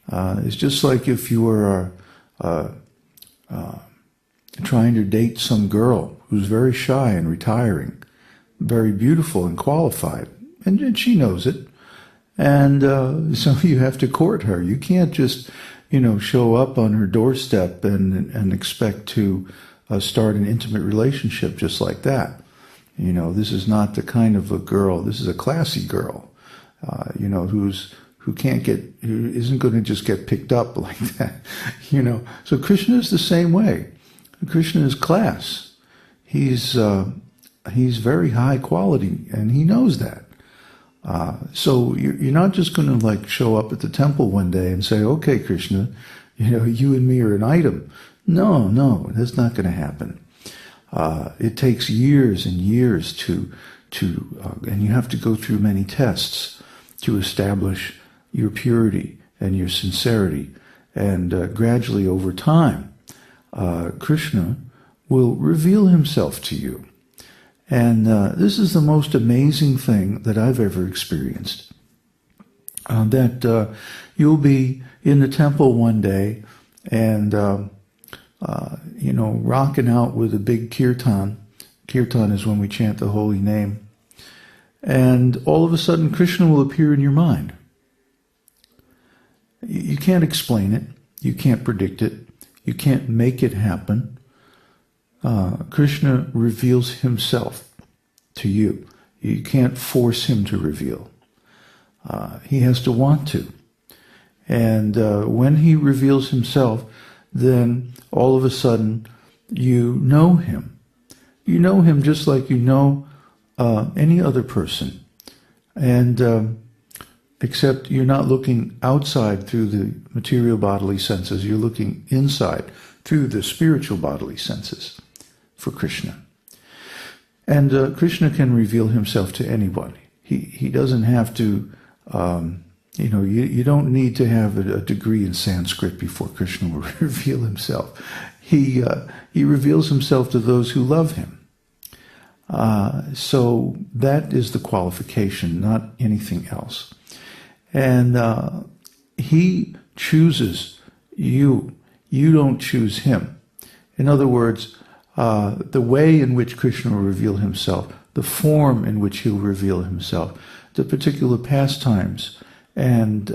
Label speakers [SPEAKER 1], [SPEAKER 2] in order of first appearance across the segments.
[SPEAKER 1] It's just like if you were trying to date some girl who's very shy and retiring, very beautiful and qualified, and she knows it. And so you have to court her. You can't just, show up on her doorstep and expect to start an intimate relationship just like that. This is not the kind of a girl. This is a classy girl, who isn't going to just get picked up like that. So Krishna is the same way. Krishna is class. He's very high quality, and he knows that. So you're not just going to show up at the temple one day and say, "Okay, Krishna, you and me are an item." No, that's not going to happen. It takes years and years and you have to go through many tests to establish your purity and your sincerity. And gradually over time, Krishna will reveal himself to you. And this is the most amazing thing that I've ever experienced. That you'll be in the temple one day and, rocking out with a big kirtan. Kirtan is when we chant the holy name. And all of a sudden, Krishna will appear in your mind. You can't explain it. You can't predict it. You can't make it happen. Krishna reveals himself to you. You can't force him to reveal. He has to want to. And when he reveals himself, then all of a sudden you know him. You know him just like you know any other person. And except you're not looking outside through the material bodily senses. You're looking inside through the spiritual bodily senses for Krishna. And Krishna can reveal himself to anyone. He doesn't have to, you don't need to have a degree in Sanskrit before Krishna will reveal himself. He reveals himself to those who love him. So that is the qualification, not anything else. And he chooses you. You don't choose him. In other words, the way in which Krishna will reveal himself, the form in which he'll reveal himself, the particular pastimes and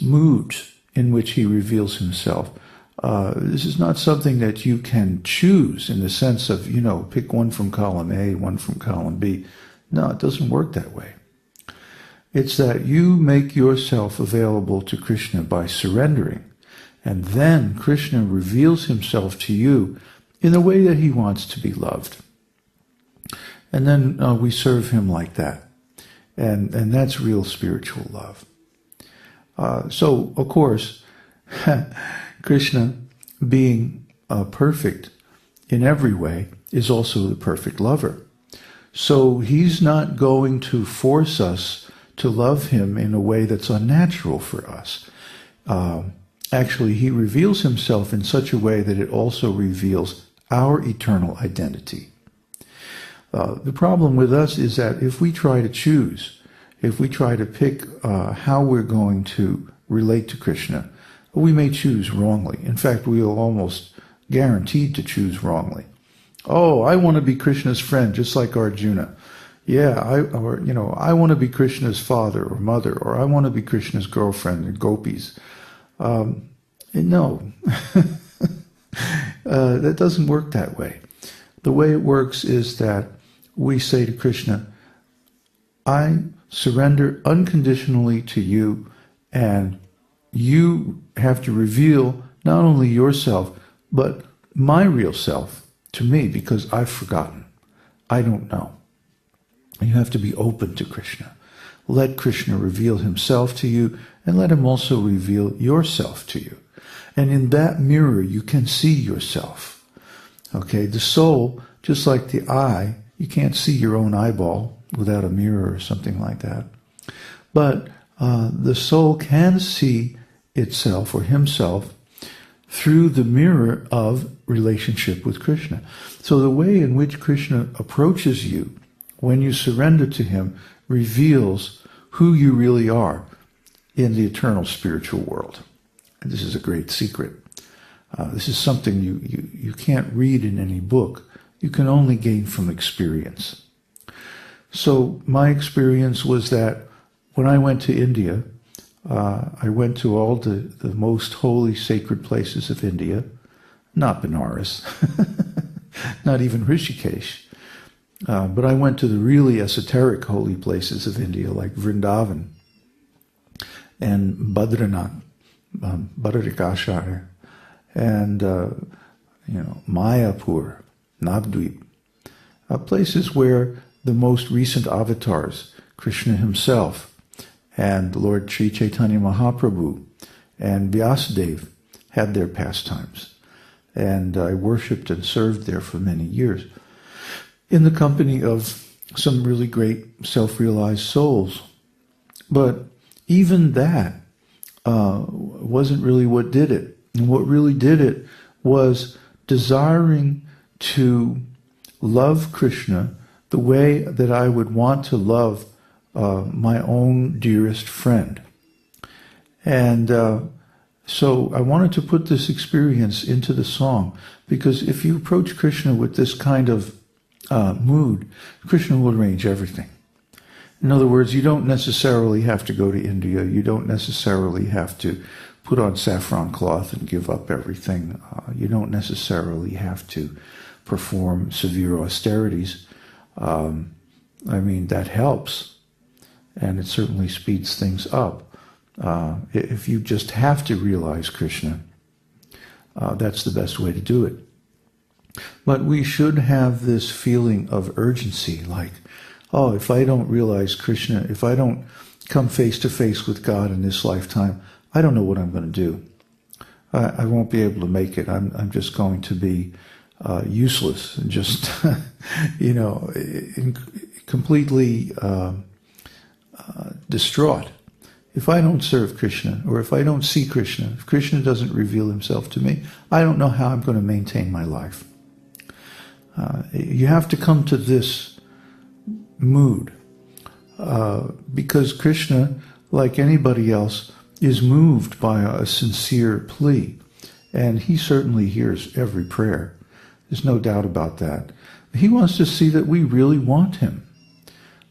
[SPEAKER 1] moods in which he reveals himself. This is not something that you can choose in the sense of, pick one from column A, one from column B. No, it doesn't work that way. It's that you make yourself available to Krishna by surrendering, and then Krishna reveals himself to you in the way that he wants to be loved. And then we serve him like that. And that's real spiritual love. So, of course, Krishna, being perfect in every way, is also the perfect lover. So he's not going to force us to love him in a way that's unnatural for us. Actually, he reveals himself in such a way that it also reveals our eternal identity. The problem with us is that if we try to choose, if we try to pick how we're going to relate to Krishna, we may choose wrongly. In fact, we will almost guaranteed to choose wrongly. Oh, I want to be Krishna's friend, just like Arjuna. Yeah, I want to be Krishna's father or mother, or I want to be Krishna's girlfriend and gopis. No, that doesn't work that way. The way it works is that we say to Krishna, I surrender unconditionally to you, and you have to reveal not only yourself, but my real self to me, because I've forgotten. I don't know. You have to be open to Krishna. Let Krishna reveal himself to you, and let him also reveal yourself to you. And in that mirror, you can see yourself. Okay, the soul, just like the eye, you can't see your own eyeball without a mirror or something like that. But the soul can see itself or himself through the mirror of relationship with Krishna. So the way in which Krishna approaches you when you surrender to him reveals who you really are. in the eternal spiritual world. And this is a great secret. This is something you can't read in any book. You can only gain from experience. So my experience was that when I went to India, I went to all the most holy sacred places of India, not Benares, not even Rishikesh, but I went to the really esoteric holy places of India like Vrindavan and Badranath, Bhadarikashar, and Mayapur, Navdvip, places where the most recent avatars, Krishna himself, and Lord Sri Chaitanya Mahaprabhu, and Vyasadeva had their pastimes. And I worshipped and served there for many years in the company of some really great self-realized souls. But even that wasn't really what did it. And what really did it was desiring to love Krishna the way that I would want to love my own dearest friend. And so I wanted to put this experience into the song, because if you approach Krishna with this kind of mood, Krishna will arrange everything. In other words, you don't necessarily have to go to India. You don't necessarily have to put on saffron cloth and give up everything. You don't necessarily have to perform severe austerities. I mean, that helps, and it certainly speeds things up. If you just have to realize Krishna, that's the best way to do it. But we should have this feeling of urgency, like, oh, if I don't realize Krishna, if I don't come face to face with God in this lifetime, I don't know what I'm going to do. I won't be able to make it. I'm just going to be useless and just, completely distraught. If I don't serve Krishna, or if I don't see Krishna, if Krishna doesn't reveal himself to me, I don't know how I'm going to maintain my life. You have to come to this mood, because Krishna, like anybody else, is moved by a sincere plea, and he certainly hears every prayer. There's no doubt about that. He wants to see that we really want him,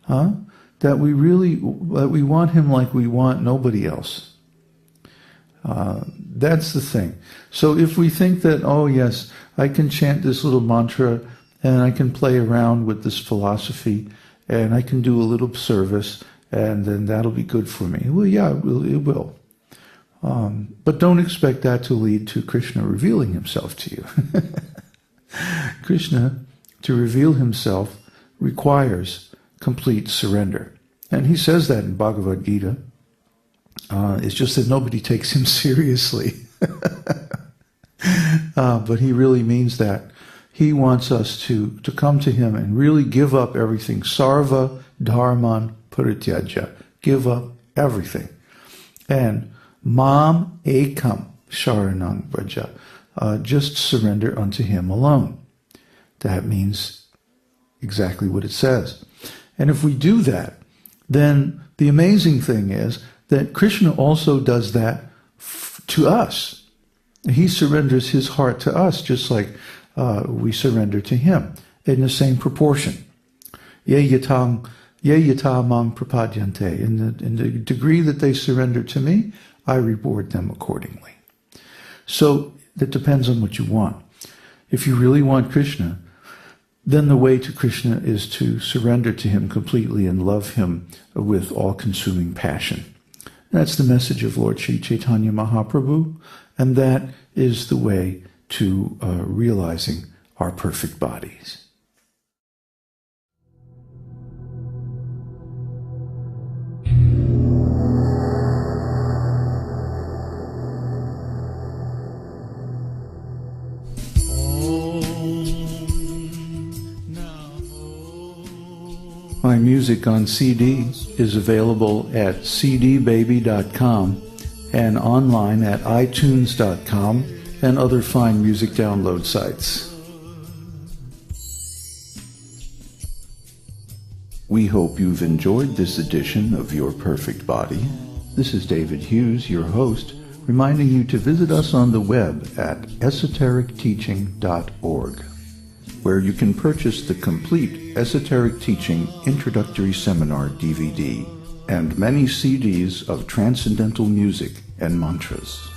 [SPEAKER 1] that we want him like we want nobody else. That's the thing. So if we think that, oh yes, I can chant this little mantra, and I can play around with this philosophy, and I can do a little service, and then that'll be good for me. Well, yeah, it will. But don't expect that to lead to Krishna revealing himself to you. Krishna, to reveal himself, requires complete surrender. And he says that in Bhagavad-gītā. It's just that nobody takes him seriously. But he really means that. He wants us to come to him and really give up everything. Sarva dharman parityaja. Give up everything. And mam ekam sharanang vraja. Just surrender unto him alone. That means exactly what it says. And if we do that, then the amazing thing is that Krishna also does that to us. He surrenders his heart to us, just like we surrender to him, in the same proportion. Ye yata mang prapadyante. In the degree that they surrender to me, I reward them accordingly. So that depends on what you want. If you really want Krishna, then the way to Krishna is to surrender to him completely and love him with all-consuming passion. That's the message of Lord Sri Chaitanya Mahaprabhu, and that is the way to realizing our perfect bodies. My music on CD is available at cdbaby.com and online at itunes.com and other fine music download sites. We hope you've enjoyed this edition of Your Perfect Body. This is David Hughes, your host, reminding you to visit us on the web at esotericteaching.org, where you can purchase the complete Esoteric Teaching Introductory Seminar DVD and many CDs of transcendental music and mantras.